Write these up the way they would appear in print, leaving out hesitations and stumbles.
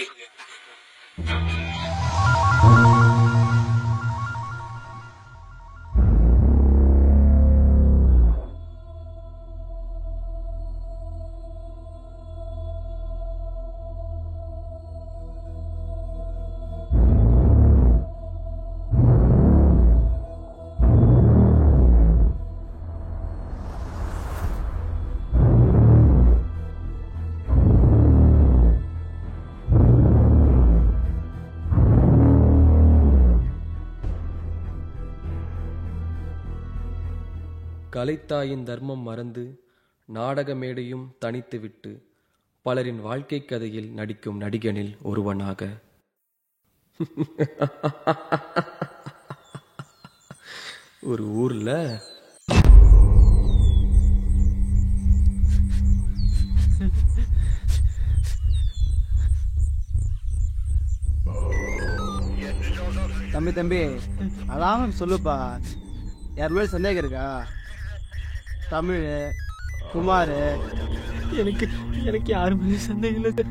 நன்றி. கலைத்தாயின் தர்மம் மறந்து நாடக மேடையும் தனித்துவிட்டு பலரின் வாழ்க்கை கதையில் நடிக்கும் நடிகனில் ஒருவனாக ஒரு ஊர்ல தம்பி அதான் சொல்லுப்பா. யாருமே சந்தேகம் இருக்கா? தமிழ், குமார், எனக்கு யாருமே சந்தேகம் இல்லை.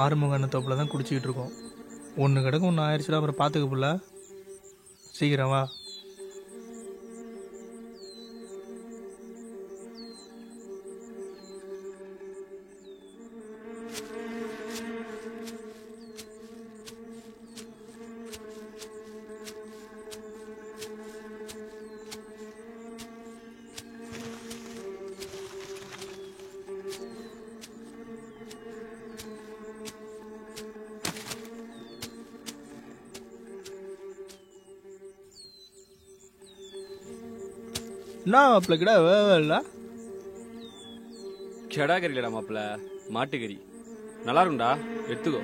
ஆறுமுக தோப்பில் தான் குடிச்சிக்கிட்டு இருக்கோம். ஒன்று கிடக்கும், ஒன்று ஆயிடுச்சுல, அப்புறம் பார்த்துக்க புள்ள. சீக்கிரம் வா. என்ன மாப்பிள்ள கிடா வேலை? கெடா கறி இல்லடா மாப்பிள்ள, மாட்டுக்கறி. நல்லா இருக்கும்டா, எடுத்துக்கோ.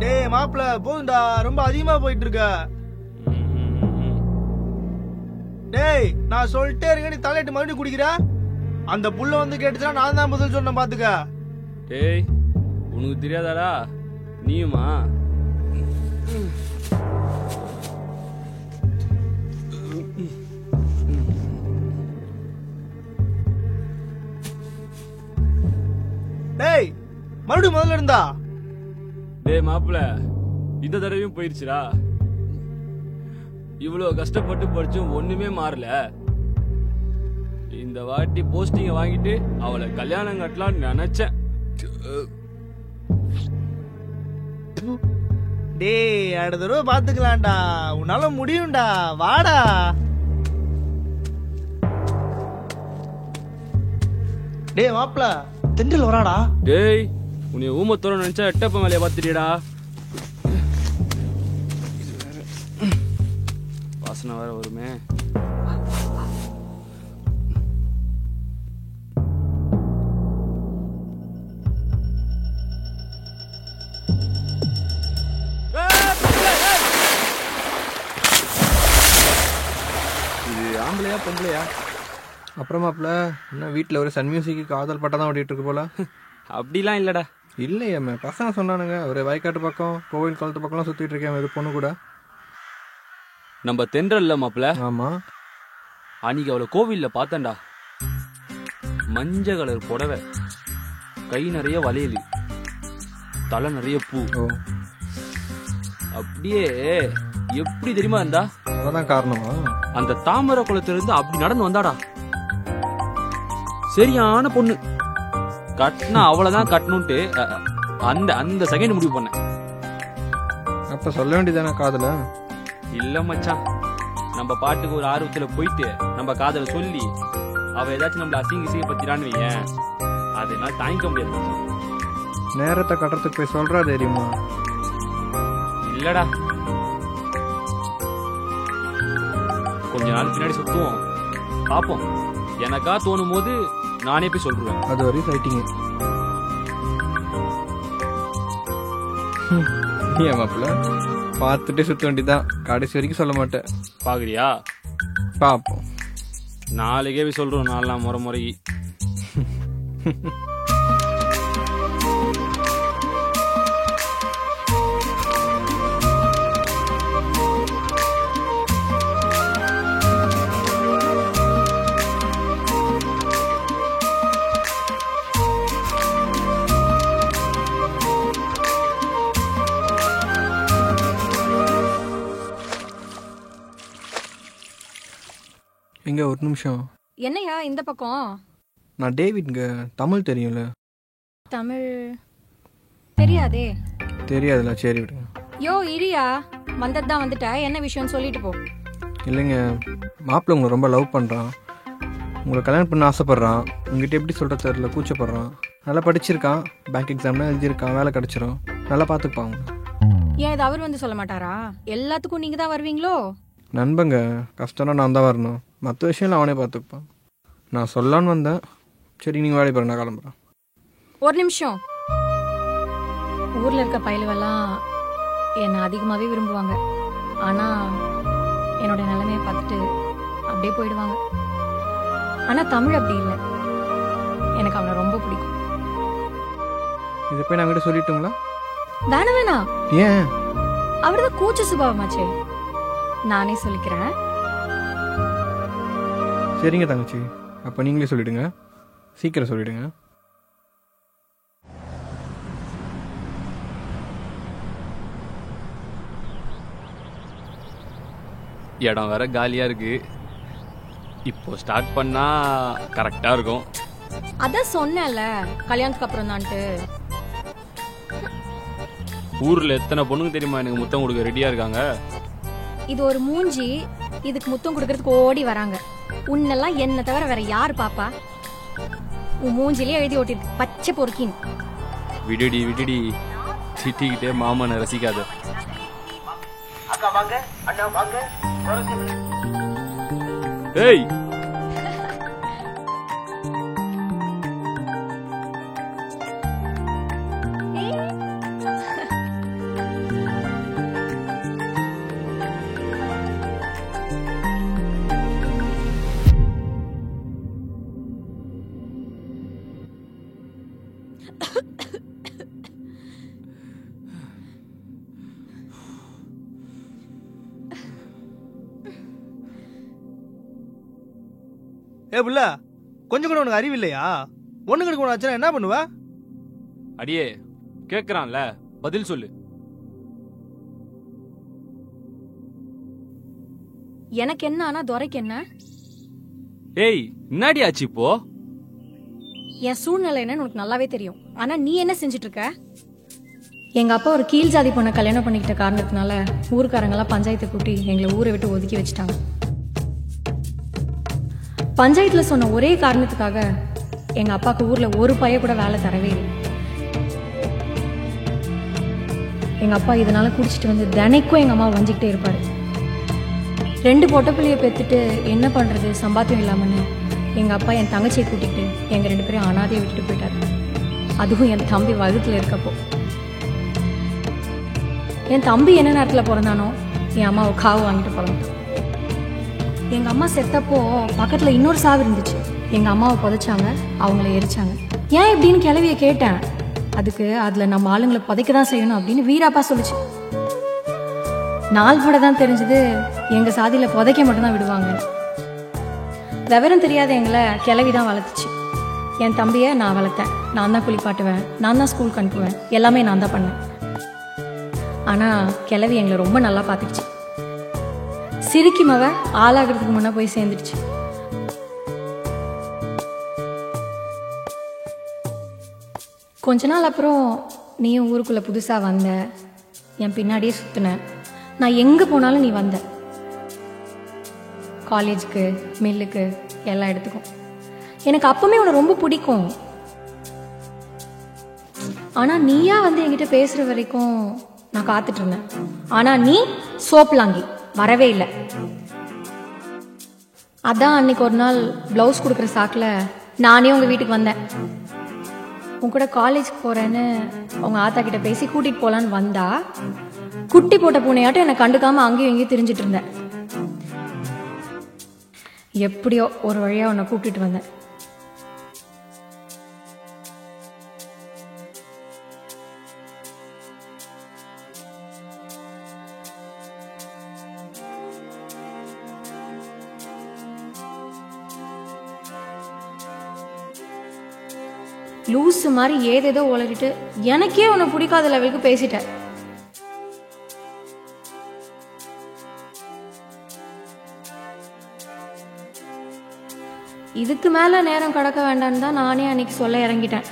டேய் மாப்பிள்ள போதுண்டா, ரொம்ப அதிகமா போயிட்டு இருக்க. டேய் நான் சொல்லிட்டே இருக்க, நீ தலையிட்டு மறுபடியும் குடிக்கிற. அந்த புள்ள வந்து கேட்டுச்சுன்னா நான் தான் பதில் சொன்னேன், பாத்துக்க. டேய் உனக்கு தெரியாதாடா, நீயுமா? டேய் மறுபடியும் முதல்ல இருந்தா. டேய் மாப்பிள்ள, இந்த தடவையும் போயிருச்சுடா. இவ்வளவு கஷ்டப்பட்டு படிச்சும் ஒண்ணுமே மாறல. இந்த வாட்டி போஸ்டிங்க வாங்கிட்டு அவளை கல்யாணம் கட்டலாம்னு நினைச்சேன். டேய் அடுத்த தடவை பாத்துக்கலாம்டா, உன்னால முடியும்டா, வாடா. டேய் மாப்பிள்ள தென்றல் வராடா. டேய் உன்னை ஊமத்தோட நினைச்சா எட்டப்ப மேலைய பாத்துட்டியடா. வாசனை வேற வருமே. இது ஆம்பளையா பொம்பளையா? அப்புறமாப்ல என்ன வீட்டில் ஒரு சன் மியூசிக்கு காதல் பட்டா தான் ஓடிட்டு இருக்கு போல? அப்படிலாம் இல்லடா. இல்லையாமே, பசங்க சொன்னானுங்க ஒரு வயக்காட்டு பக்கம் கோவில் குளத்து பக்கம்லாம் சுற்றிட்டு இருக்கேன் இது பொண்ணு கூட. நம்ம தென்றல்ல மாப்பிள்ள. ஆமா, அன்னைக்கு அவளை கோவில்ல பார்த்தேன்டா. மஞ்சள் கலர் புடவை, கை நிறைய வளையல், தலை நிறைய பூ. அப்படியே எப்படி தெரியுமா இருந்தா? அதான் காரணமா? அந்த தாமரை குளத்துல இருந்து அப்படி நடந்து வந்தாடா. சரியான பொண்ணு. கட்டினா அவ்வளவுதான் கட்டணும்ட்டு அந்த அந்த செகண்ட் முடிவு பண்ணேன். அப்ப சொல்ல வேண்டியதானே காதல? இல்ல மச்சான், நம்ம பாட்டுக்கு ஒரு ஆர்வத்துல போயிட்டு நம்ம காதல சொல்லி அவ ஏதாச்சும் நம்மள அசிங்க பத்திரான்னு வையேன், அதனால தாங்கிக்க முடியாது மச்சான். நேரத்தை கட்டுறதுக்கு போய் சொல்றா தெரியுமா? இல்லடா, கொஞ்ச நாள் பின்னாடி சுத்துவோம், பாப்போம். எனக்கா தோணும் போது நானே போய் சொல்றேன். அது வரையும் ஃபைட்டிங்க. ஏன் மாப்பிள்ள பார்த்துட்டு சுத்த வேண்டியதான், கடைசி வரைக்கும் சொல்ல மாட்டேன். பாக்குறியா? பாப்போம். நாளைக்கே போய் சொல்றோம், நாலாம் முறைக்கு. எங்க ஒரு நிமிஷம். என்னையா இந்த பக்கம்? நான் டேவிட்ங்க. தமிழ் தெரியும்ல? தமிழ் தெரியாதே. தெரியாதுல்ல, சரி விடுங்க. யோ இரியா, வந்ததுதான் வந்துட்ட, என்ன விஷயம்னு சொல்லிட்டு போ. இல்லைங்க, மாப்பிள்ளை உங்களை ரொம்ப லவ் பண்ணுறான், உங்களை கல்யாணம் பண்ண ஆசைப்பட்றான். உங்ககிட்ட எப்படி சொல்கிற தெரியல, கூச்சப்படுறான். நல்லா படிச்சிருக்கான், பேங்க் எக்ஸாம்லாம் எழுதியிருக்கான், வேலை கிடச்சிரும், நல்லா பார்த்துப்பாங்க. ஏன் இது அவர் வந்து சொல்ல மாட்டாரா? எல்லாத்துக்கும் நீங்க தான் வருவீங்களோ? நண்பங்க, கஷ்டம்னா நான் தான் வரணும், மற்ற விஷயம்லாம் அவனே பார்த்துப்பான். நான் சொல்லலான்னு வந்தேன். சரி நீங்கள் வேலை பாருங்க, நான் கிளம்புறேன். ஒரு நிமிஷம். ஊர்ல இருக்க பயலுவெல்லாம் என்னை அதிகமாவே விரும்புவாங்க. ஆனா என்னோட நிலைமையை பார்த்துட்டு அப்படியே போயிடுவாங்க. ஆனா தமிழ் அப்படி இல்லை, எனக்கு அவனை ரொம்ப பிடிக்கும். இதை போய் நான் கிட்ட சொல்லிட்டுங்களா? வேணாம் வேணாம், ஏன்? அவர்தான் கூச்ச சுபாவமாச்சே, நானே சொல்லிக்கிறேன். சரிங்க தங்கச்சி, அப்போ நீங்களே சொல்லிவிடுங்க, சீக்கிரம் சொல்லிவிடுங்க. இடம் வேற காலியா இருக்கு, இப்போ ஸ்டார்ட் பண்ணா கரெக்டா இருக்கும். அதான் சொன்னேன்ல, கல்யாணத்துக்கு அப்புறம் தான்ட்டு. ஊர்ல எத்தனை பொண்ணுங்க தெரியுமா எனக்கு முத்தம் கொடுக்க ரெடியா இருக்காங்க. இது ஒரு மூஞ்சி, இதுக்கு முத்தம் கொடுக்கறதுக்கு ஓடி வராங்க. உன்னெல்லாம் என்ன தவிர வேற யாரு பாப்பா? உன் மூஞ்சிலே எழுதி ஓட்டிருக்கு, பச்சை பொறுக்கின். விடுடி விடுடி, திட்டிக்கிட்டே மாமனை ரசிக்காத. ஏய், ஏ புள்ள, கொஞ்சம் கூட உனக்கு அறிவு இல்லையா? ஒண்ணு கணக்கு ஒன்று ஆச்சுன்னா என்ன பண்ணுவ? அடியே கேக்குறான்ல, பதில் சொல்லு. எனக்கு என்ன ஆனா துரைக்கு என்ன? ஏய், என்னடி ஆச்சு இப்போ? என் சூழ்நிலை என்னன்னு உனக்கு நல்லாவே தெரியும். ஆனா நீ என்ன செஞ்சுட்டு இருக்க? எங்க அப்பா ஒரு கீழ் ஜாதி பொண்ணை கல்யாணம் பண்ணிக்கிட்ட காரணத்தினால ஊருக்காரங்கெல்லாம் பஞ்சாயத்தை கூட்டி எங்களை ஊரை விட்டு ஒதுக்கி வச்சுட்டாங்க. பஞ்சாயத்துல சொன்ன ஒரே காரணத்துக்காக எங்க அப்பாவுக்கு ஊர்ல ஒரு பைய கூட வேலை தரவே இல்லை. எங்க அப்பா இதனால குடிச்சிட்டு வந்து தினைக்கும் எங்க அம்மாவை வஞ்சிக்கிட்டே இருப்பாரு. 2 பொட்டை பிள்ளைய பெத்துட்டு என்ன பண்றது, சம்பாத்தியம் இல்லாமன்னு எங்க அப்பா என் தங்கச்சியை கூட்டிட்டு எங்க 2 பேரையும் அனாதையை விட்டுட்டு போயிட்டாரு. அதுவும் என் தம்பி வகுத்துல இருக்கப்போ. என் தம்பி என்ன நேரத்துல பிறந்தானோ என் அம்மாவை காவு வாங்கிட்டு பிறந்தான். எங்க அம்மா செத்தப்போ பக்கத்துல இன்னொரு சாவு இருந்துச்சு. எங்க அம்மாவை புதைச்சாங்க, அவங்கள எரிச்சாங்க. ஏன் இப்படின்னு கிளவிய கேட்டேன். அதுக்கு அதுல நம்ம ஆளுங்களை புதைக்க தான் செய்யணும் அப்படின்னு வீராப்பா சொல்லிச்சு. நாள் பட தான் தெரிஞ்சது எங்க சாதியில புதைக்க மட்டும்தான் விடுவாங்க. விவரம் தெரியாத எங்களை கிளவிதான் வளர்த்துச்சு. என் தம்பிய நான் வளர்த்தேன், நான் தான் குளிப்பாட்டுவேன், நான் தான் ஸ்கூலுக்கு அனுப்புவேன், எல்லாமே நான் தான் பண்ணேன். ஆனா கிளவி எங்களை ரொம்ப நல்லா பார்த்துக்கிச்சு. சிரிக்கி மவ ஆளாகிறதுக்கு முன்ன போய் சேர்ந்துடுச்சு. கொஞ்ச நாள் அப்புறம் நீயும் ஊருக்குள்ள புதுசா வந்த, என் பின்னாடியே சுத்தின. நான் எங்க போனாலும் நீ வந்த, காலேஜுக்கு, மில்லுக்கு, எல்லா இடத்துக்கும். எனக்கு அப்பவுமே உன்னை ரொம்ப பிடிக்கும். ஆனா நீயா வந்து என்கிட்ட பேசுற வரைக்கும் நான் காத்துட்டு இருந்தேன். ஆனா நீ சோப்லாங்கி வரவே இல்லை. அதான் அன்னைக்கு ஒரு நாள் பிளவுஸ் கொடுக்குற சாக்குல நானே உங்க வீட்டுக்கு வந்தேன். உன் கூட காலேஜ்க்கு போறேன்னு உங்க ஆத்தா கிட்ட பேசி கூட்டிட்டு போலான்னு வந்தா, குட்டி போட்ட பூனையாட்டம் என்னை கண்டுக்காம அங்கேயும் இங்கேயும் திரிஞ்சிட்டு இருந்தேன். எப்படியோ ஒரு வழியா உன்னை கூப்பிட்டுட்டு வந்தேன். லூசு மாதிரி ஏதேதோ உளறிட்டு எனக்கே உன்னை பிடிக்காத லெவலுக்கு பேசிட்டேன். இதுக்கு மேல நேரம் கடக்க வேண்டாம்னு தான் நானே அன்னைக்கு சொல்ல இறங்கிட்டேன்.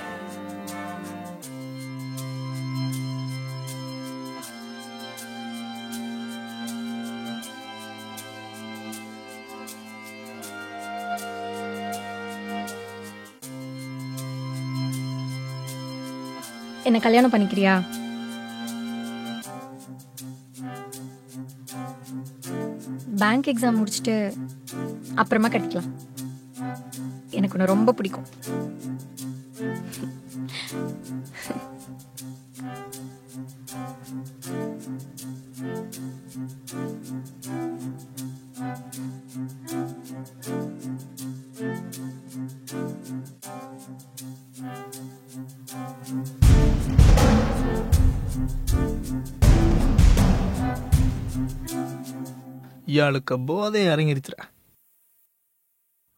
என்ன கல்யாணம் பண்ணிக்கிறியா? பேங்க் எக்ஸாம் முடிச்சுட்டு அப்புறமா கட்டிக்கலாம். எனக்கு உன்னை ரொம்ப பிடிக்கும். இயாளுக்கு போதே இறங்கிருச்சுடா.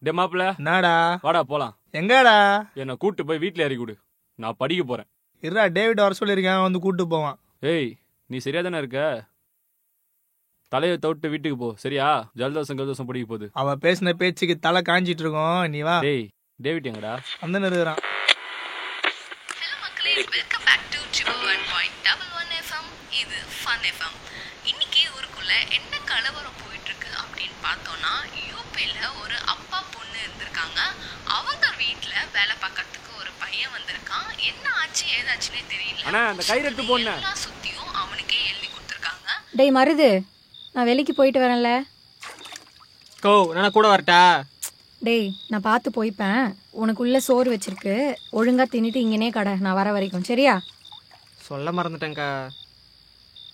டே மாப்பிள்ள, என்னடா? வாடா போலாம். எங்கடா? என்னை கூட்டு போய் வீட்டுல இறக்கி விடு, நான் படிக்க போறேன். இருடா, டேவிட் வர சொல்லியிருக்கேன், வந்து கூட்டு போவான். ஏய், நீ சரியா தானே இருக்க? தலையை தவிட்டு வீட்டுக்கு போ, சரியா? ஜலதோஷம் படிக்க போகுது. அவ பேசின பேச்சுக்கு தலை காஞ்சிட்டு இருக்கோம், நீ வா. டேய், டேவிட் எங்கடா? வந்து இருக்கிறான். ஹலோ மக்களே, வெல்கம் பேக் டு 101.11 FM. இது ஃபன் FM. இன்னைக்கு ஊருக்குள்ள என்ன கலவரம் போயிட்டு இருக்கு அப்படின்னு பார்த்தோம்னா, யூபியில் ஒரு அப்பா பொண்ணு இருந்திருக்காங்க. அவங்க வீட்டில் வேலை பார்க்கறதுக்கு ஒரு பையன் வந்திருக்கான். என்ன ஆச்சு ஏதாச்சுன்னே தெரியல. அண்ணா, அந்த கைரட்டு பொண்ணு எல்லாம் சுத்தியும் அவனுக்கே எழுதி கொடுத்துருக்காங்க. டேய் மருது, நான் வெளிக்கு போயிட்டு வரேன்ல. கோ, நான் கூட வரட்டா? டேய், நான் பார்த்து போய்ப்பேன். உனக்குள்ள சோறு வச்சிருக்கு, ஒழுங்கா தின்னுட்டு இங்கனே கடை, நான் வர வரைக்கும், சரியா? சொல்ல மறந்துட்டேங்க்கா,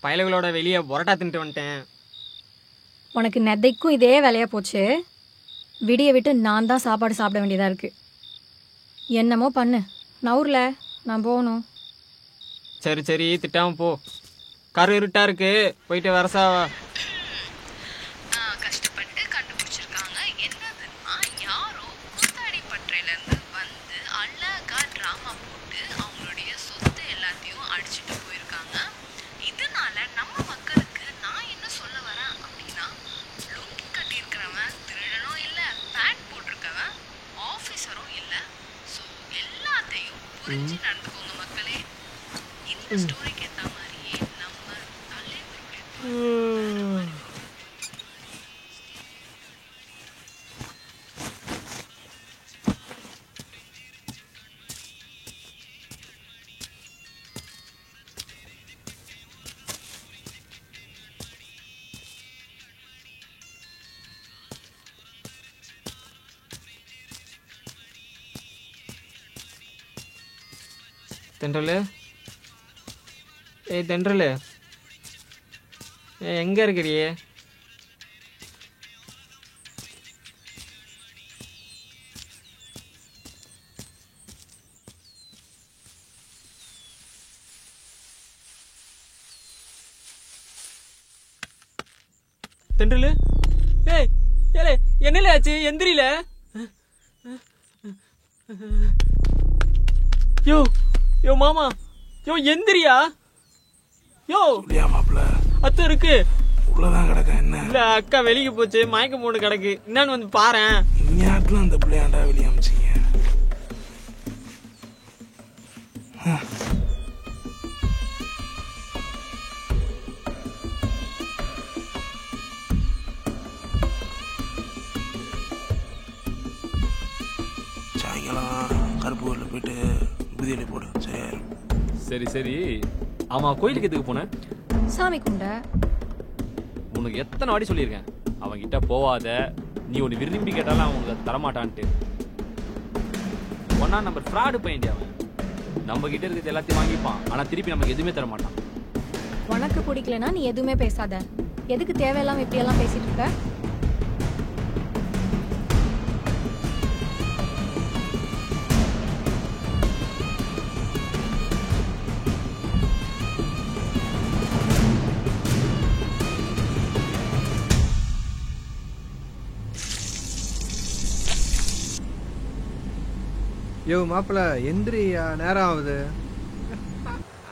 பயலுகளோட வெளியே பொரோட்டா தின்ட்டு வந்துட்டேன். உனக்கு நெத்தைக்கும் இதே வேலையா போச்சு. விடிய விட்டு நான் தான் சாப்பாடு சாப்பிட வேண்டியதா இருக்கு. என்னமோ பண்ணு, நவுர்ல நான் போகணும். சரி சரி, திட்டாம போ. கரு இருட்டா இருக்கு, போயிட்டு வரசாவா. கஷ்டப்பட்டு கண்டுபிடிச்சிருக்காங்க. என்னதுன்னா, யாரோ கூத்தாடி பற்றையிலேருந்து வந்து அழகா ட்ராமா போட்டு அவங்களுடைய சொத்து எல்லாத்தையும் அடிச்சுட்டு போயிருக்காங்க. இதனால நம்ம மக்களுக்கு நான் என்ன சொல்ல வரேன் அப்படின்னா, லுங்கி கட்டியிருக்கிறவன் திருடனும் இல்லை, பேண்ட் போட்டிருக்கவன் ஆஃபீஸரும் இல்லை. ஸோ எல்லாத்தையும் புரிஞ்சு நடந்துக்கோங்க மக்களே. இந்த ஸ்டோரிக்கு ஏற்ற மாதிரியே நம்ம தலைவருடைய தென்றல், ஏய் தென்றல், எங்கே இருக்கிறியே? தென்றல், ஏய் ஏலே, என்னல ஆச்சு? எந்திரில. யோ யோ மாமா, யோ எந்திரியா? யோ அத்தை இருக்கு உள்ளதான் கிடக்க. என்ன இல்ல, அக்கா வெளியே போச்சு, மயக்க மூணு கிடக்கு. என்னன்னு வந்து பாறேன். இந்நாட்டில் அந்த பிள்ளையாண்டா வெளியே அமைச்சிங்க. சாயங்காலம் கருப்பு கோயிலில் போயிட்டு புதியலை போடு சரியாயிரும். சரி சரி. ஆமா, கோயிலுக்கு எதுக்கு போனேன்? சாமி கும்பிட. உனக்கு எத்தனை வாட்டி சொல்லியிருக்கேன் அவன்கிட்ட போவாத, நீ ஒன்று விரும்பி கேட்டாலும் அவன் உனக்கு தரமாட்டான்ட்டு. ஒன்னா நம்பர் ஃப்ராடு பையன்டி அவன். நம்ம கிட்ட இருக்கிறது எல்லாத்தையும் வாங்கிப்பான், ஆனா திருப்பி நமக்கு எதுவுமே தர மாட்டான். உனக்கு பிடிக்கலனா நீ எதுவுமே பேசாத. எதுக்கு தேவையில்லாம இப்படியெல்லாம் பேசிட்டு இருக்க? யோ மாப்பிள்ள எந்திரியா, நேரம் ஆகுது.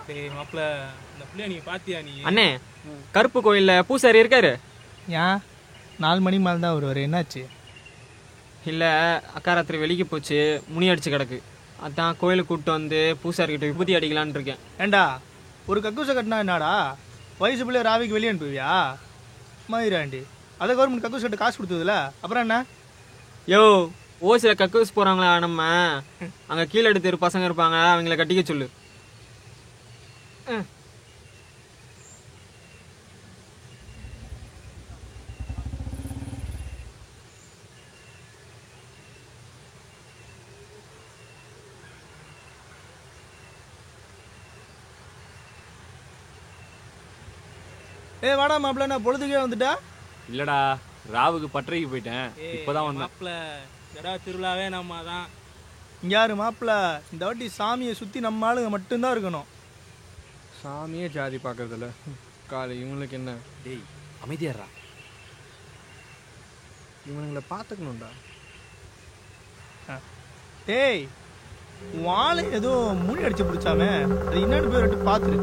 டேய் மாப்பிள்ள, இந்த புள்ளைய நீ பாத்தியா நீ? அண்ணே, கருப்பு கோயில்ல பூசாரி இருக்காரு. ஏன் 4 மணி மேலே தான் வருவார், என்னாச்சு? இல்லை, அக்கா ராத்திரி வெளிக்கு போச்சு, முனி அடிச்சு கிடக்கு. அதான் கோயிலுக்கு கூப்பிட்டு வந்து பூசாரிக்கிட்ட விபூதி அடிக்கலான்னு இருக்கேன். ஏண்டா ஒரு கக்கூசை கட்டினா என்னடா? வயசு பிள்ளை ராவிக்கு வெளியே அனுப்புவியா? மயிராண்டி, அதை கவர்மெண்ட் கக்கூஸ் கட்ட காசு கொடுத்ததுல அப்புறம் என்ன? யோ, ஓசில கக்கூஸ் போறாங்களா நம்ம, அங்க கீழே எடுத்து பசங்க இருப்பாங்க, அவங்கள கட்டிக்க சொல்லு. வாடா மாப்பிள்ள, நான் பொழுதுக்கே வந்துட்டா? இல்லடா, ராவுக்கு பட்டறைக்கு போயிட்டேன், இப்பதான் வந்தேன். மாப்பிள்ள, ஜடா திருவிழாவே நம்ம தான். யாரு மாப்பிள்ள, இந்த வாட்டி சாமியை சுற்றி நம்ம ஆளுங்க மட்டும்தான் இருக்கணும். சாமியே ஜாதி பார்க்கறதில்ல காலை. இவங்களுக்கு என்ன? டேய் அமைதியாடுறா. இவனுங்களை பார்த்துக்கணும்டா. டேய், வாழை ஏதோ மூடி அடிச்சு பிடிச்சாமே, அது என்னன்னு போய் ரெட்டு பார்த்துரு.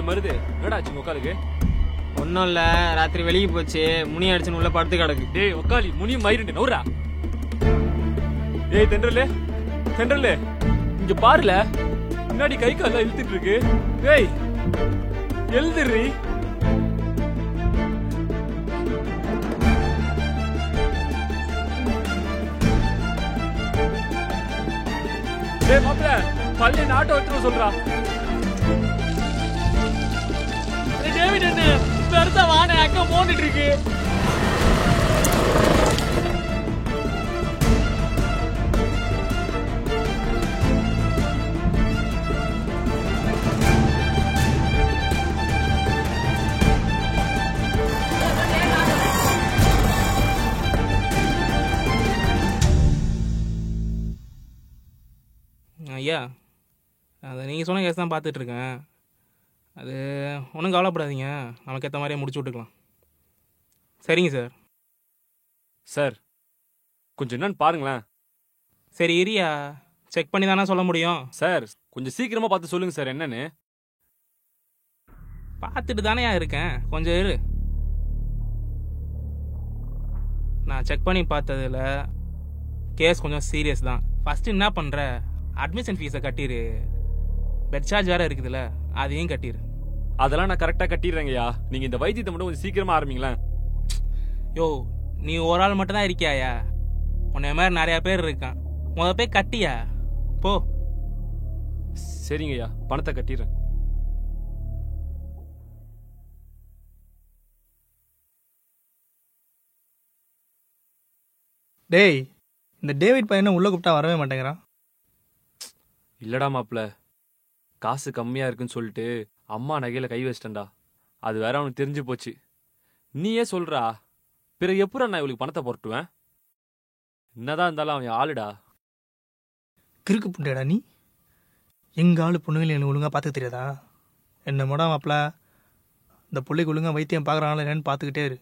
மருது என்னடா ஆச்சு உக்காலுக்கு? ஒன்றும் இல்லை, ராத்திரி வெளியே போச்சு, முனி அடிச்சுன்னு உள்ள படுத்து கிடக்கு. டேய் உக்காலி, முனியும் மயிருண்டு நவுறா. ஏய் தென்றலே, தென்றலே இங்க பாருல, முன்னாடி கை கால இழுத்துட்டு இருக்கு. ஏய் எழுதுறி. டேய் மாப்ள, பள்ளி நாட்டை வச்சுன்னு சொல்றா. டேவிட் என்ன பெருசா வான அக்கா போட்டுட்டு இருக்கு. ஐயா, அதை நீங்கள் சொன்ன கேஸ் தான் பார்த்துட்ருக்கேன். அது ஒன்றும் கவலைப்படாதீங்க, நமக்கு ஏற்ற மாதிரியே முடிச்சு விட்டுக்கலாம். சரிங்க சார். சார் கொஞ்சம் என்னன்னு பாருங்களேன். சரி இரியா, செக் பண்ணி தானே சொல்ல முடியும். சார் கொஞ்சம் சீக்கிரமா பார்த்து சொல்லுங்க சார் என்னன்னு. பார்த்துட்டு தானேயா இருக்கேன், கொஞ்சம் இரு. நான் செக் பண்ணி பார்த்ததில் கேஸ் கொஞ்சம் சீரியஸ் தான். ஃபஸ்ட்டு என்ன பண்ணுற, அட்மிஷன் ஃபீஸை கட்டிடு. பெட் சார்ஜ் வேறு இருக்குதுல்ல, அதையும் கட்டிடு. அதெல்லாம் நான் கரெக்டாக கட்டிடுறேங்கய்யா, நீங்கள் இந்த வைத்தியத்தை மட்டும் கொஞ்சம் சீக்கிரமா ஆரம்பிங்களேன். யோ, நீ ஒரு ஆள் மட்டும் தான் இருக்கியாயா? உன்னை மாதிரி நிறையா பேர் இருக்கான். போய் கட்டியா போ. சரிங்கய்யா, பணத்தை கட்டிடுறேன். டேய், இந்த டேவிட் பையனை உள்ள கூப்பிட்டா வரவே மாட்டேங்கிறான். இல்லடா மாப்ள, காசு கம்மியா இருக்குன்னு சொல்லிட்டு அம்மா நகையில கை வச்சிட்டேன்டா. அது வேற அவனுக்கு தெரிஞ்சு போச்சு. நீயே சொல்றா, பிறகு எப்படா நான் இவளுக்கு பணத்தை போட்டுவேன்? என்னதான் இருந்தாலும் அவன் ஆளுடா. கிறுக்கு புண்டேடா நீ. எங்க ஆளு பொண்ணுங்களை எனக்கு ஒழுங்கா பார்த்துக்க தெரியாதா? என்ன மோடா மாப்பிள, இந்த பிள்ளைக்கு ஒழுங்கா வைத்தியம் பார்க்குறாங்களா என்னன்னு பார்த்துக்கிட்டே இரு.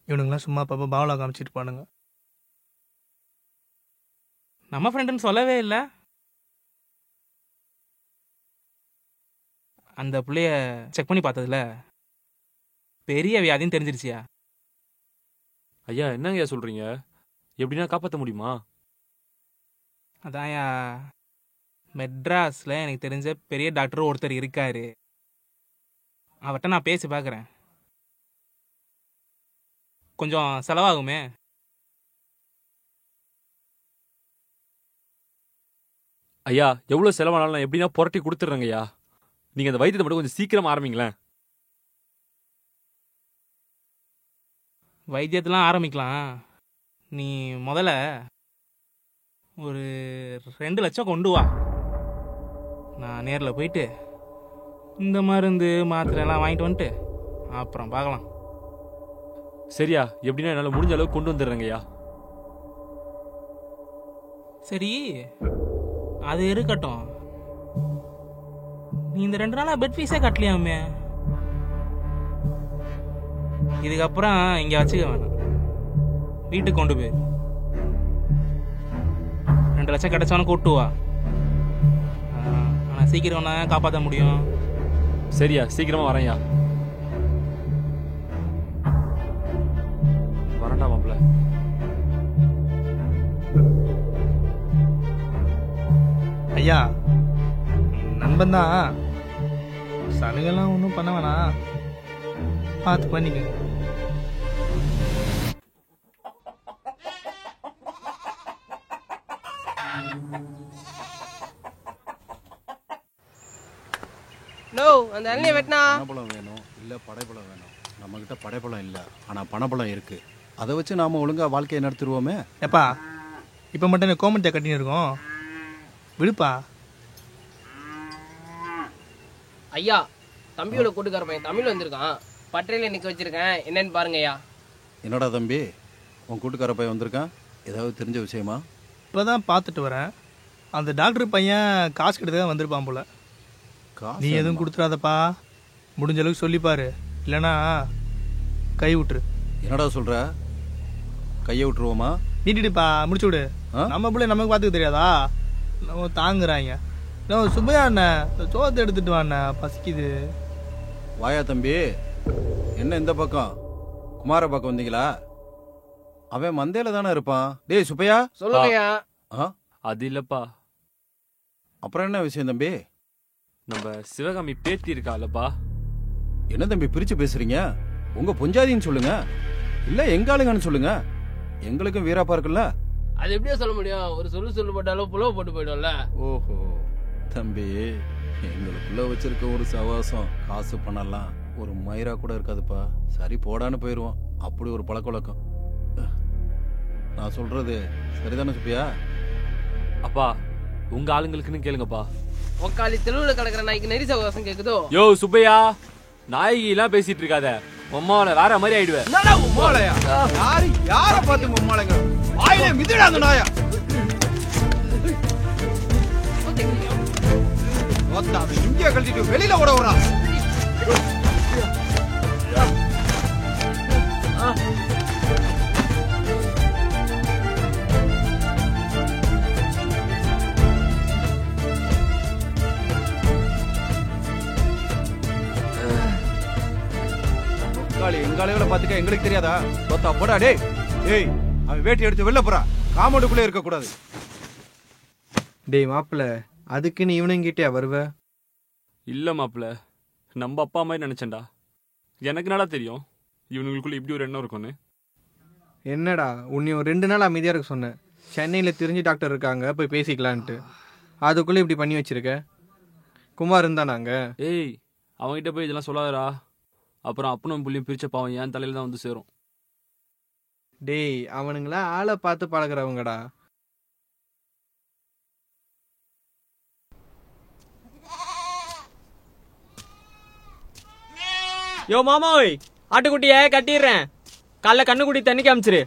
இவனுங்களாம் சும்மா பாப்பா பாவலா காமிச்சிட்டு பானுங்க. நம்ம ஃப்ரெண்டுன்னு சொல்லவே இல்லை. அந்த புள்ளைய செக் பண்ணி பார்த்ததுல பெரிய வியாதின்னு தெரிஞ்சிருச்சியா? ஐயா, என்னங்கய்யா சொல்றீங்க? எப்படின்னா காப்பாற்ற முடியுமா? 1 அதான்யா மெட்ராஸில் எனக்கு தெரிஞ்ச பெரிய டாக்டர் ஒருத்தர் இருக்காரு. அவர்கிட்ட நான் பேசி பார்க்குறேன். கொஞ்சம் செலவாகுமே. ஐயா எவ்வளோ செலவானாலும் நான் எப்படின்னா புரட்டி கொடுத்துட்றேங்க ஐயா. நீங்கள் அந்த வைத்தியத்தை மட்டும் கொஞ்சம் சீக்கிரமா ஆரம்பிங்களேன். வைத்தியத்தெலாம் ஆரம்பிக்கலாம். நீ முதல்ல ஒரு 2 லட்சம் கொண்டு வா. நான் நேரில் போயிட்டு இந்த மருந்து மாத்திரை எல்லாம் வாங்கிட்டு வந்துட்டு அப்புறம் பார்க்கலாம். சரியா, எப்படின்னா என்னால் முடிஞ்ச அளவுக்கு கொண்டு வந்துடுறேங்க ஐயா. சரி, அது இருக்கட்டும். நீ இந்த 2 நாளா பெட் ஃபீஸே கட்டலையாமே. இதுக்கப்புறம் இங்க வச்சுக்க வேணாம், வீட்டுக்கு கொண்டு போய் 2 லட்சம் கிடைச்சவன கூட்டு வா. ஆனா சீக்கிரம் ஒன்ன காப்பாற்ற முடியும். சரியா, சீக்கிரமா வரேன்யா. வரண்டா மாப்பிள்ள. ஐயா நண்பன் தான், சலுகைலாம் ஒன்றும் பண்ண வேணாம், பார்த்து பண்ணிக்க. அந்த இளநியை வெட்டினா பணப்பழம் வேணும் இல்லை படைப்பழம் வேணும். நம்மக்கிட்ட படைப்பழம் இல்லை, ஆனால் பணப்பழம் இருக்குது. அதை வச்சு நாம் ஒழுங்காக வாழ்க்கையை நடத்திடுவோமே. எப்பா இப்போ மட்டும் இந்த கோமத்தை கட்டின்னு இருக்கோம், விடுப்பா. ஐயா, தம்பியோட கூட்டுக்கார பையன் தமிழ் வந்திருக்கான், பட்டறையில் நிற்க வச்சிருக்கேன், என்னன்னு பாருங்க ஐயா. என்னடா தம்பி, உன் கூட்டுக்கார பையன் வந்திருக்கான், ஏதாவது தெரிஞ்ச விஷயமா? இப்போ தான் பார்த்துட்டு வரேன். அந்த டாக்டர் பையன் காசு கிட்ட தான் வந்திருப்பான் போல. நீ எதுவும் கொடுத்துடாதப்பா, முடிஞ்ச அளவுக்கு சொல்லிப்பாரு, இல்லைன்னா கை விட்டுரு. என்னடா சொல்கிற, கையை விட்டுருவோமா? நீட்டிடுப்பா, முடிச்சு விடு. நம்ம பிள்ளை நமக்கு பார்த்துக்க தெரியாதா, நம்ம தாங்குறாங்க. சுபையா அண்ணன் சோத்தை எடுத்துட்டு வாண்ண, பசிக்குது. வாயா தம்பி, என்ன இந்த பக்கம் குமார பக்கம் வந்தீங்களா? அவன் மந்தையில தானே இருப்பான். டேய் சுப்பையா. சொல்லுங்கய்யா. அது இல்லப்பா. அப்புறம் என்ன விஷயம் தம்பி? நம்ம சிவகாமி பேத்தி இருக்காளப்பா. என்ன தம்பி பிரிச்சு பேசுறீங்க? உங்க பொஞ்சாதின்னு சொல்லுங்க, இல்ல எங்க ஆளுங்கன்னு சொல்லுங்க. எங்களுக்கும் வீராப்பா இருக்குல்ல. அது எப்படியா சொல்ல முடியும்? ஒரு சொல்லு போட்டாலும் புலவு போட்டு போயிடும்ல. ஓஹோ தம்பி, எங்களுக்குள்ள வச்சிருக்க ஒரு சவாசம் காசு பண்ணலாம் ஒரு மயிரா கூட இருக்காதுப்பா. சரி போடான்னு போயிடுவோம், அப்படி ஒரு பழக்க வழக்கம். நான் சொல்றது சரிதானே சுப்பியா? அப்பா உங்க ஆளுங்களுக்குன்னு கேளுங்கப்பா. உக்காளி தெலுங்குல கிடக்குற நாய்க்கு நெறி சவாசம் கேக்குதோ? யோ சுப்பையா, நாயகி எல்லாம் பேசிட்டு இருக்காத, உம்மாவளை வேற மாதிரி ஆயிடுவேன். யார பார்த்து உம்மாளைங்க வாயில மிதிடா அந்த நாயா. இந்தியா கழிச்சிட்டு வெளியில ஓட வரா. எங்க அளவுல பாத்துக்க எங்களுக்கு தெரியாதா? தோத்தா போடா. டேய் டேய், அவன் வேட்டி எடுத்து வெளில போறா, காம்பவுண்டுக்குள்ளே இருக்க கூடாது. டேய் மாப்பிள்ள, அதுக்கு நீ இவனுங்கிட்டே வருவ? இல்ல மாப்பிள்ள, நம்ம அப்பா மாதிரி நினைச்சேன்டா. எனக்கு என்னடா தெரியும் இவனுங்களுக்குள்ள இப்படி ஒரு எண்ணம் இருக்கும்னு. என்னடா உன்னை ஒரு 2 நாள் அமைதியாக இருக்க சொன்னேன். சென்னையில் தெரிஞ்சு டாக்டர் இருக்காங்க, போய் பேசிக்கலான்ட்டு. அதுக்குள்ளே இப்படி பண்ணி வச்சிருக்க. குமார் இருந்தானாங்க. ஏய் அவங்ககிட்ட போய் இதெல்லாம் சொல்லாதடா, அப்புறம் அப்பனும் புள்ளியும் பிரிச்ச பாவம் என் தலையில தான் வந்து சேரும். டேய் அவனுங்களா ஆளை பார்த்து பழகிறவங்கடா. யோ மாமாய், ஆட்டுக்குட்டிய கட்டிடுறேன், காலைல கண்ணுக்குட்டி தண்ணி காமிச்சிரு.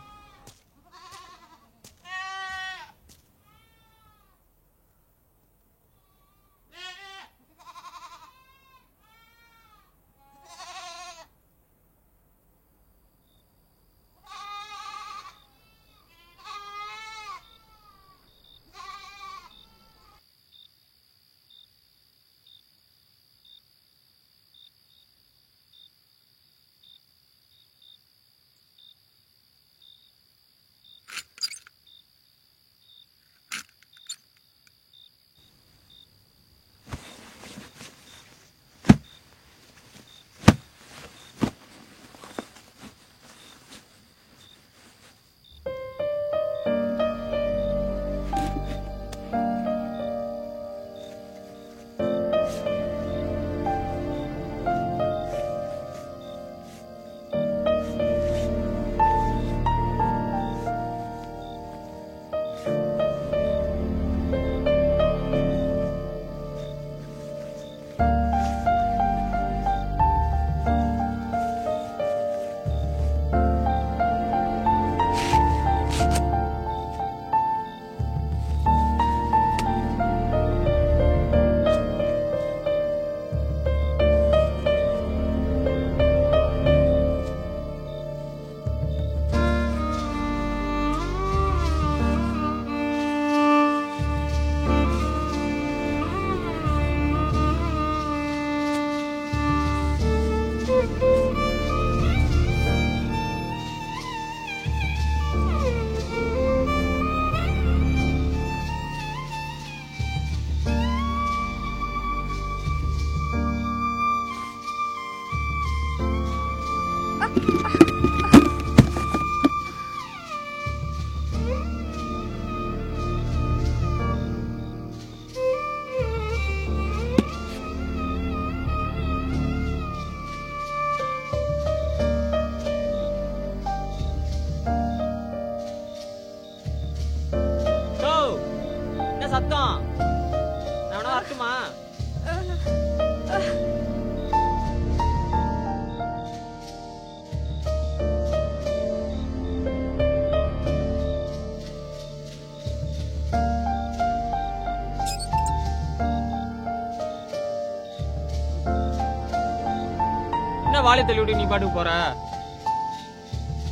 வாழை தள்ளி விட்டு நீ பாட்டுக்கு போற?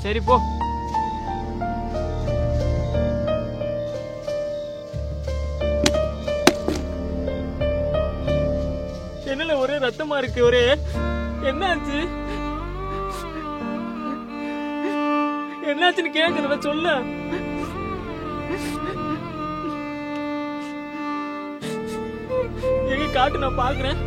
சரி போ. என்னல ஒரே ரத்தமா இருக்கு? ஒரே என்னாச்சு? என்னாச்சுன்னு கேக்குறத சொல்ல. எங்க காட்டு, நான் பாக்குறேன்.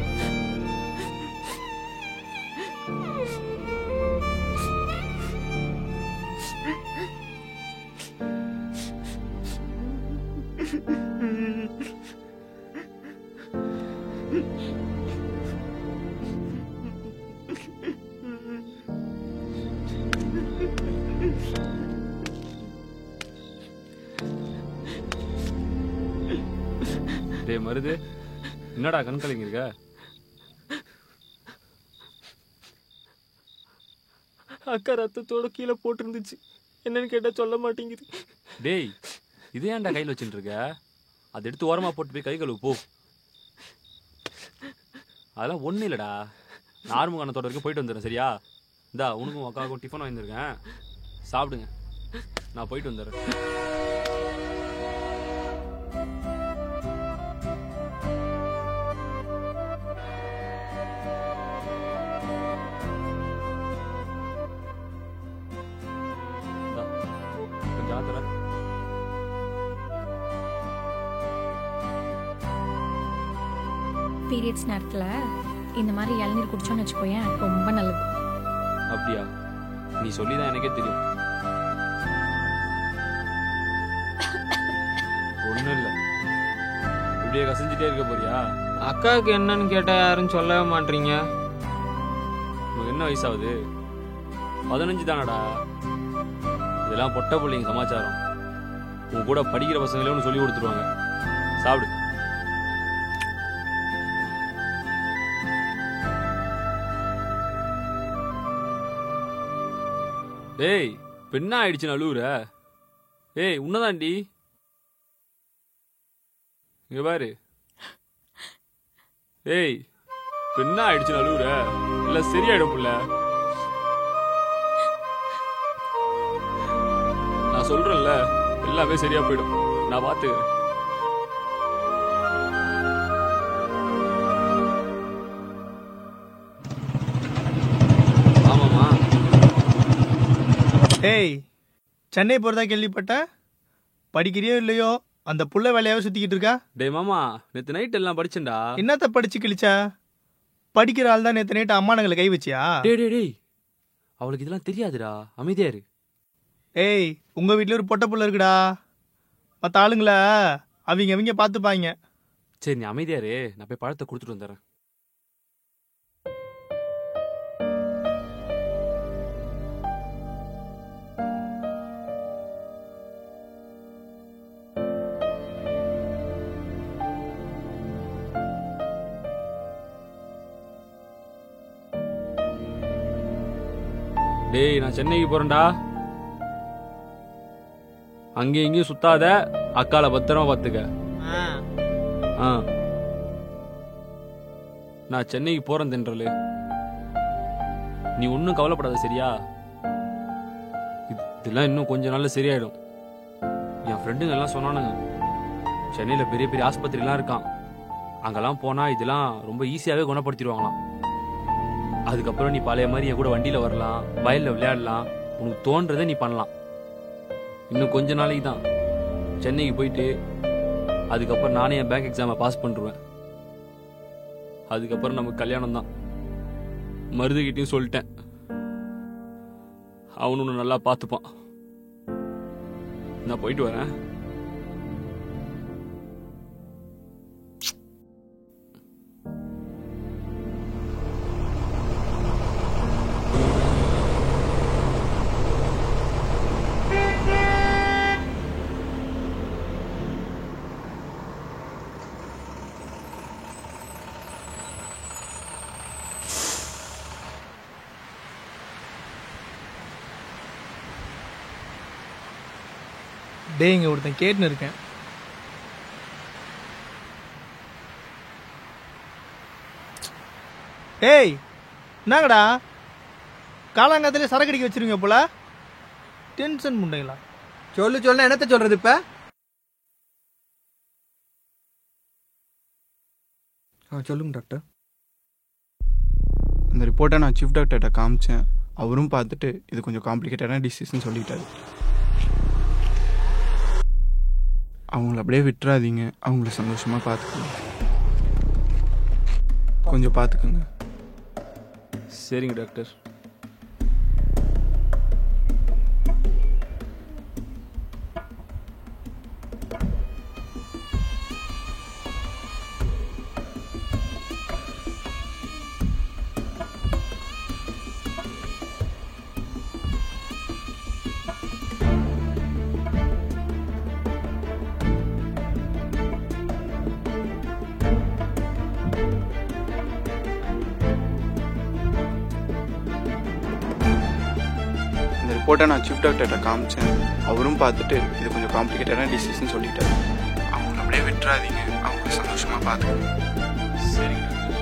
டேய் மருது, என்னடா கண் கலங்கிருக்க? அக்கா ரத்தத்தோட கீழே போட்டிருந்துச்சு. என்னன்னு கேட்டா சொல்ல மாட்டேங்குது. டேய், இதே ஏன்டா கையில் வச்சுட்டு இருக்க? அதை எடுத்து ஓரமா போட்டு போய் கை கழுவு போ. அதெல்லாம் ஒன்றும் இல்லைடா, நார்மல் கணத்தோட வரைக்கும் போயிட்டு வந்துடுறேன். சரியா? இந்தா உனக்கும் அக்காவுக்கும் டிஃபன் வாங்கியிருக்கேன், சாப்பிடுங்க. நான் போயிட்டு வந்துடுறேன். கொஞ்சம் ஆத்துற. பீரியட்ஸ் நேரத்தில் இந்த மாதிரி இளநீர் குடிச்சோன்னு வச்சுக்கோயேன், ரொம்ப நல்லது. அப்படியா? நீ சொல்லிதான் எனக்கே தெரியும். ஒன்றும் இல்லை, இப்படியே கசிஞ்சிட்டே இருக்க போறியா? அக்காவுக்கு என்னன்னு கேட்டா யாரும் சொல்லவே மாட்டீங்க. உனக்கு என்ன வயசாகுது? 15 தானடா. இதெல்லாம் பொட்ட பிள்ளைங்க சமாச்சாரம். உன் கூட படிக்கிற பசங்களே ஒன்று சொல்லி கொடுத்துருவாங்க. சாப்பிடு. ஏய், பெண்ணா ஆயிடுச்சு நழுவுற. ஏய், உன்னதாண்டி. இங்க பாரு. ஏய், பெண்ணா ஆயிடுச்சு நழுவுற. இல்ல சரியாயிடும் புள்ள. நான் சொல்றேன்ல, எல்லாமே சரியா போயிடும். நான் பாத்துக்கிறேன். ஆமாமா. ஏய், சென்னை போகிறதா கேள்விப்பட்டேன். படிக்கிறியோ இல்லையோ, அந்த புள்ள வேலையாவே சுற்றிக்கிட்டு இருக்கா. டேய் மாமா, நேற்று நைட் எல்லாம் படிச்சேன்டா. என்னத்த படிச்சு கிழிச்சா? படிக்கிற ஆள் தான் நேற்று நைட்டு அம்மானங்களை கை வச்சியா? டேய், அவளுக்கு இதெல்லாம் தெரியாதுடா, அமைதியா இரு. ஏய், உங்கள் வீட்டில் ஒரு பொட்டை புள்ள இருக்குடா. மற்ற ஆளுங்கள அவங்க பார்த்துப்பாங்க. சரி, நீ அமைதியா இரு. நான் போய் பழத்தை கொடுத்துட்டு வந்துடுறேன். டேய், நான் சென்னைக்கு போறேன்டா. அங்கேயும் இங்கேயும் சுத்தாத. அக்கால பத்திரமா பாத்துக்க. நான் சென்னைக்கு போறேன் தென்றலு. நீ ஒன்னும் கவலைப்படாத, சரியா? இதெல்லாம் இன்னும் கொஞ்ச நாள்ல சரியாயிடும். என் ஃப்ரெண்டுங்க எல்லாம் சொன்னானுங்க, சென்னையில பெரிய பெரிய ஆஸ்பத்திரிலாம் இருக்கான். அங்கெல்லாம் போனா இதெல்லாம் ரொம்ப ஈஸியாவே குணப்படுத்திடுவாங்களாம். அதுக்கப்புறம் நீ பழைய மாதிரி என் கூட வண்டியில வரலாம், வயல்ல விளையாடலாம், உனக்கு தோன்றதை நீ பண்ணலாம். இன்னும் கொஞ்ச நாளைக்கு தான் சென்னைக்கு போயிட்டு அதுக்கப்புறம் நானே என் பேங்க் எக்ஸாமை பாஸ் பண்ணிடுவேன். அதுக்கப்புறம் நமக்கு கல்யாணம் தான். மருதுகிட்டையும் சொல்லிட்டேன், அவனு உன்னை நல்லா பார்த்துப்பான். நான் போயிட்டு வரேன். டேய், இங்கே ஒருத்தன் கேட்டுன்னு இருக்கேன். ஏய், என்னங்கடா காலாங்காத்திலே சரக்கு அடிக்க வச்சிருங்க போல. டென்ஷன் முண்டைங்களா? சொல்லு என்னத்த சொல்றது இப்ப? சொல்லுங்க டாக்டர். அந்த ரிப்போர்ட்டை நான் சீஃப் டாக்டர்கிட்ட காமிச்சேன். அவரும் பார்த்துட்டு இது கொஞ்சம் காம்ப்ளிகேட்டடான டிசீஸ்ன்னு சொல்லிட்டாரு. அவங்கள அப்படியே விட்டுறாதீங்க, அவங்கள சந்தோஷமாக பார்த்துக்கோங்க. கொஞ்சம் பார்த்துக்கோங்க. சரிங்க டாக்டர். ரிப்போர்ட்டை நான் சீஃப் டாக்டர்கிட்ட காமிச்சேன். அவரும் பார்த்துட்டு இது கொஞ்சம் காம்ப்ளிகேட்டடான டிசீஸ்ன்னு சொல்லிட்டாரு. அவங்கள அப்படியே விட்டுறாதீங்க, அவங்கள சந்தோஷமாக பார்த்துக்கோங்க. சரிங்க டாக்டர்.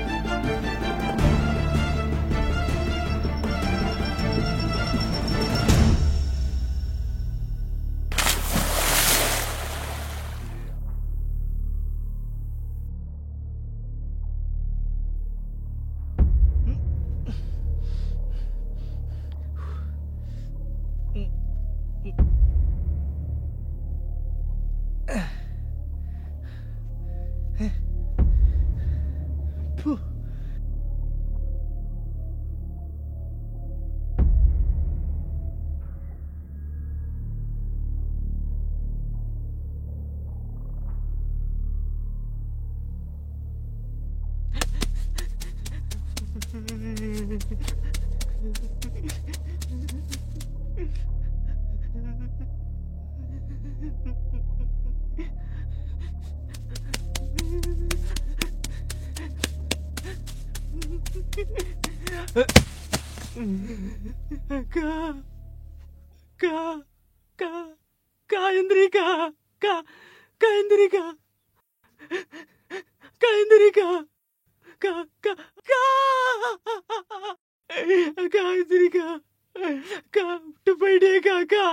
விட்டு போயிட்டேக்கா.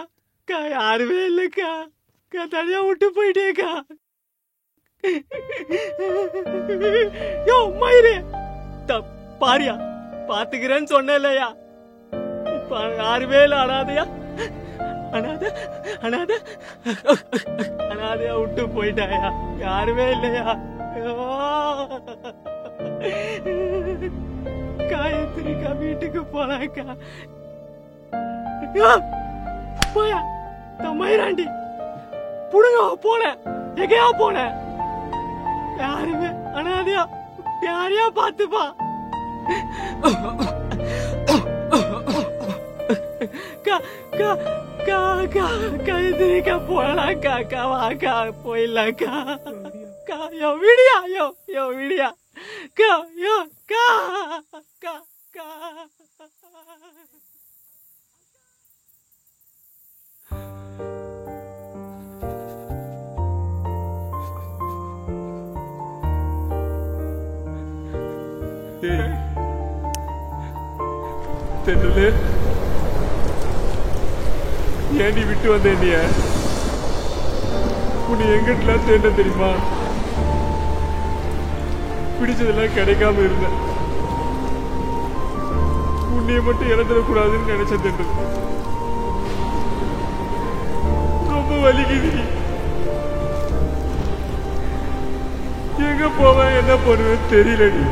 யாருமே இல்லக்கா. தனியா விட்டு போயிட்டேக்கா. யோ மயிரே, பாரியா பாத்துக்கிறேன்னு சொன்னேன்லையா. இப்ப யாருமே இல்ல. அனாதையா அனாதையா விட்டு போயிட்டாயா. யாருமே இல்லையா. காயத்ரிக்கா வீட்டுக்கு போனாக்கா. போயா மயிராண்டி புடுங்க. போன எகையா போன. யாருமே அனாதையா யாரையா பாத்துப்பா. காயத்ரிக்கா போலாக்கா. வாக்கா போயிடலாக்கா. யோ விடியா. யோ விடியா. யோ கா. தென்னலே, ஏண்டி விட்டு வந்த என்னைய? உன்னை எங்கிட்டலாம் தேட தெரியுமா? பிடிச்சதெல்லாம் கிடைக்காம இருந்தேன். உன்னைய மட்டும் இழந்துடக்கூடாதுன்னு நினைச்சேன். தென்னல் ரொம்ப வலிக்குது. எங்க போவேன் என்ன பண்ணுவேன்னு தெரியலடி.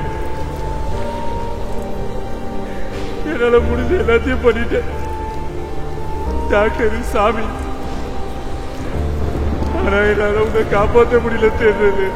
என்னால முடிஞ்ச எல்லாத்தையும் பண்ணிட்டேன். டாக்டர், சாமி, ஆனா என்னால உன்னை காப்பாற்ற முடியல. தெரியல.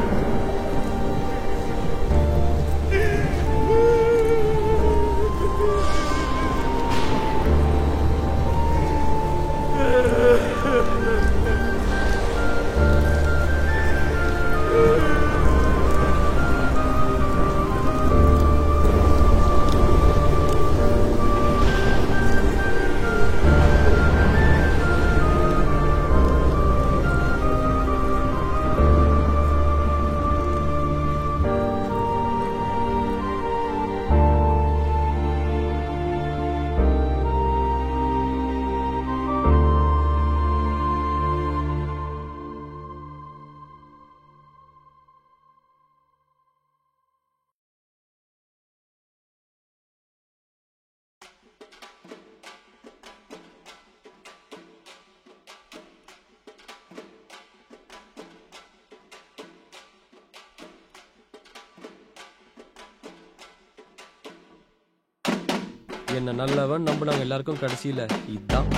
என்ன நல்லவன் நம்பினவங்க எல்லாருக்கும் கடைசியில இதுதான்.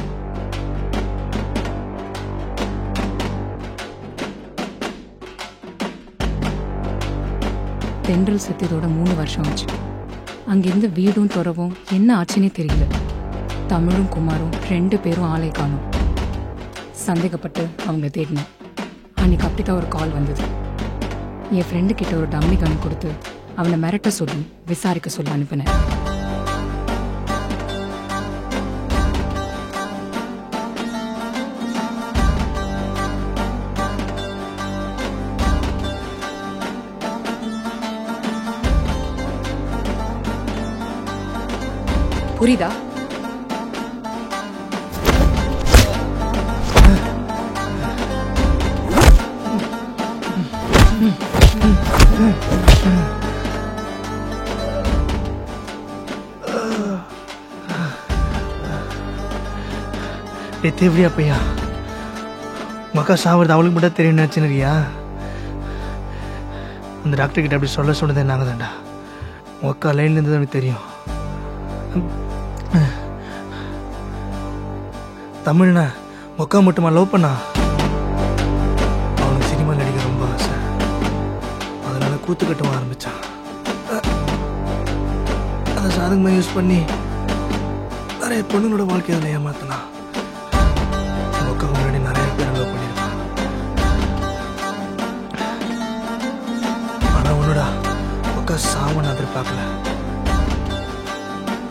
தென்றல் செத்ததோட 3 வருஷம் ஆச்சு. அங்கிருந்து வீடும் துறவும் என்ன ஆச்சுன்னே தெரியல. தமிழும் குமாரும் 2 பேரும் ஆளை காணும். சந்தேகப்பட்டு அவங்க தேடினேன். அன்னைக்கு அப்படிதான் ஒரு கால் வந்தது. என் ஃப்ரெண்டு கிட்ட ஒரு டம்மி கன் கொடுத்து அவனை மிரட்ட சொல்லி விசாரிக்க சொல்லி அனுப்பினேன். புரியுதா? எப்படியா பையா மக்கா சாவது அவளுக்கு மட்டும் தெரியும் நினச்சினியா? அந்த டாக்டர் கிட்ட அப்படி சொல்ல சொன்னதே நாங்கள் தான்டா. மக்கா லைன்ல இருந்தது எனக்கு தெரியும். தமிழ்னா மக்கா மட்டுமா லவ் பண்ணா? அவனுக்கு சினிமா நடிக்க ரொம்ப ஆசை. அதனால கூத்து கட்டவும் ஆரம்பிச்சான். அதை சாதகமாக யூஸ் பண்ணி நிறைய பொண்ணுங்களோட வாழ்க்கை அதில் ஏமாத்தினான். மக்களுக்கு முன்னாடி நிறைய பேர் லவ் பண்ணியிருக்கான். ஆனால் ஒன்றுடா, மக்கா சாவன் எதிர்பார்க்கல.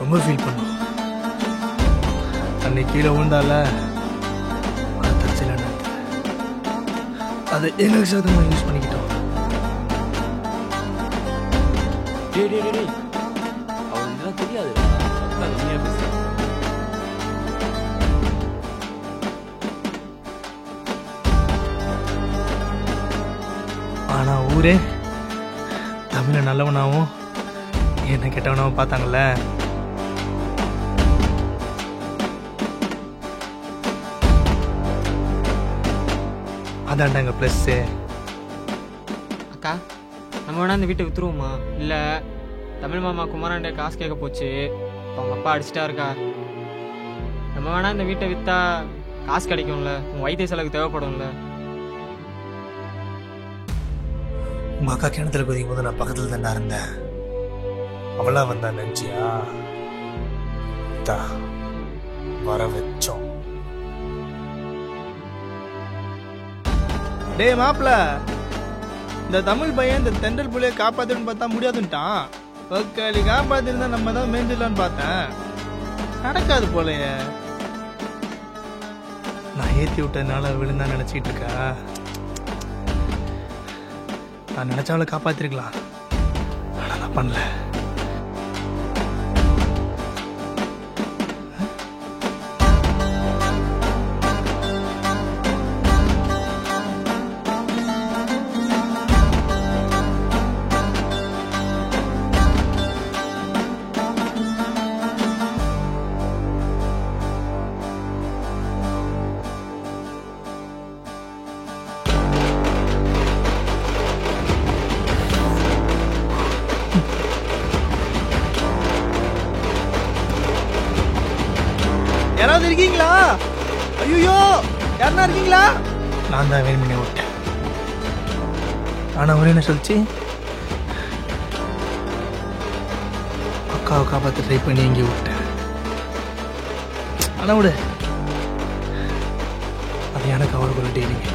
ரொம்ப ஃபீல் பண்ணும். அன்னைக்கு கீழே விழுந்தால அதை எங்களுக்கு சாதகமாக யூஸ் பண்ணிக்கிட்டோம். அவனுக்கு தெரியாது. ஆனா ஊரே தமிழ நல்லவனாவும் என்ன கெட்டவனாவும் பார்த்தாங்கல்ல. அதான்டா எங்க பிளஸ். அக்கா நம்ம வேணா இந்த வீட்டை வித்துருவோமா? இல்லை தமிழ் மாமா குமாராண்டே காசு கேட்க போச்சு, அவங்க அப்பா அடிச்சிட்டா இருக்கா. நம்ம வேணா இந்த வீட்டை விற்றா காசு கிடைக்கும்ல, உங்கள் வைத்திய செலவுக்கு தேவைப்படும்ல. உங்க அக்கா கிணத்துல குதிக்கும் போது நான் பக்கத்துல தானே இருந்தேன். அவளா வந்தா நினைச்சியா? வர வச்சோம். டே மாப்பிள, இந்த தமிழ் பையன் இந்த தென்றல் புள்ளைய காப்பாத்துன்னு பார்த்தா முடியாதுன்ட்டான். காப்பாத்திருந்தா நம்ம தான் மேஞ்சிடலான்னு பார்த்தேன். நடக்காது போலயே. நான் ஏத்தி விட்டதுனால விழுந்தா நினைச்சிட்டு இருக்கா? நான் நினைச்சாவளை காப்பாத்திருக்கலாம், ஆனா நான் பண்ணல. யாராவது இருக்கீங்களா? ஐயோ, யாருன்னா இருக்கீங்களா? நான் தான் வேணும் பண்ணி விட்டேன். ஆனா ஒரே என்ன சொல்லிச்சு, அக்காவை காப்பாற்ற ட்ரை பண்ணி இங்கே விட்டேன். ஆனா விடு, அது எனக்கு அவளுக்குள்ள டீலிங்க.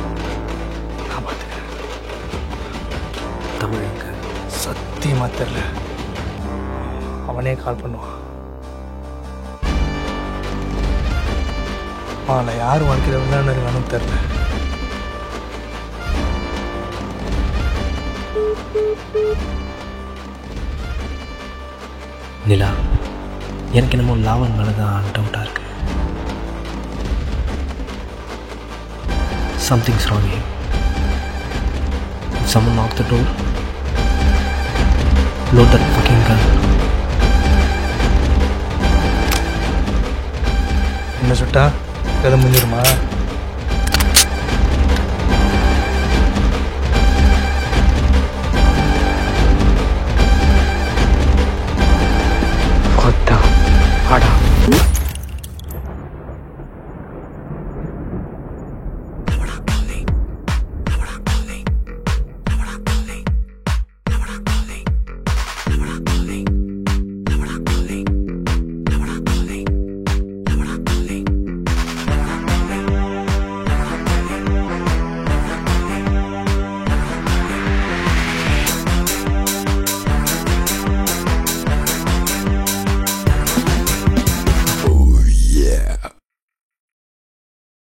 நான் பார்த்துக்கிறேன். தமிழுக்கு சத்தியமா தெரியல. அவனே கால் பண்ணுவான். அவளை யார் வாழ்க்கையில் விளையாண்டு இருக்கானு தெரியல. நிலா, எனக்கு என்னமோ லாவன் மேலே தான் டவுட்டாக இருக்கு. Somethings wrong here. If someone knock the door, load that fucking gun. என்ன சுட்டா கதை முடிஞ்சிருமா? What the வாடா